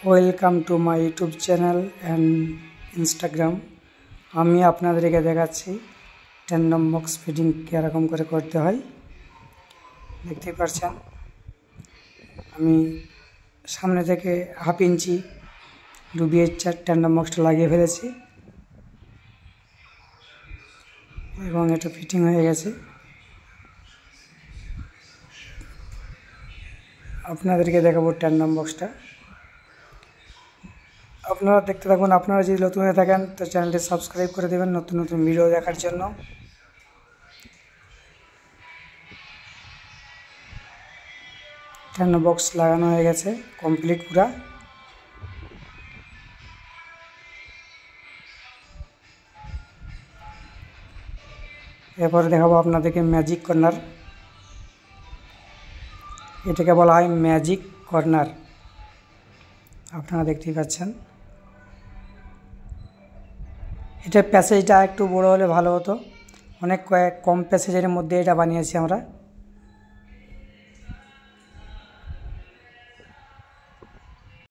Welcome to my YouTube channel and Instagram. আমি আপনাদেরকে দেখাচ্ছি ট্যান্ডম বক্স ফিটিং কীরকম করে করতে হয়। দেখতেই পাচ্ছেন আমি সামনে থেকে 1/2 ইঞ্চি ডুবিয়ে ট্যান্ডম বক্সটা লাগিয়ে ফেলেছি এবং এটা ফিটিং হয়ে গেছে। আপনাদেরকে দেখাবো ট্যান্ডম বক্সটা, আপনারা দেখতে থাকুন। আপনারা যদি নতুন হয়ে থাকেন তো চ্যানেলটি সাবস্ক্রাইব করে দেবেন নতুন নতুন ভিডিও দেখার জন্য। ট্যান্ডম বক্স লাগানো হয়ে গেছে কমপ্লিট পুরা। এরপরে দেখাবো আপনাদেরকে ম্যাজিক কর্নার। এটাকে বলা হয় ম্যাজিক কর্নার, আপনারা দেখতেই পাচ্ছেন। এটা প্যাসেজটা একটু বড় হলে ভালো হতো, অনেক কম প্যাসেজের মধ্যে এটা বানিয়েছি আমরা।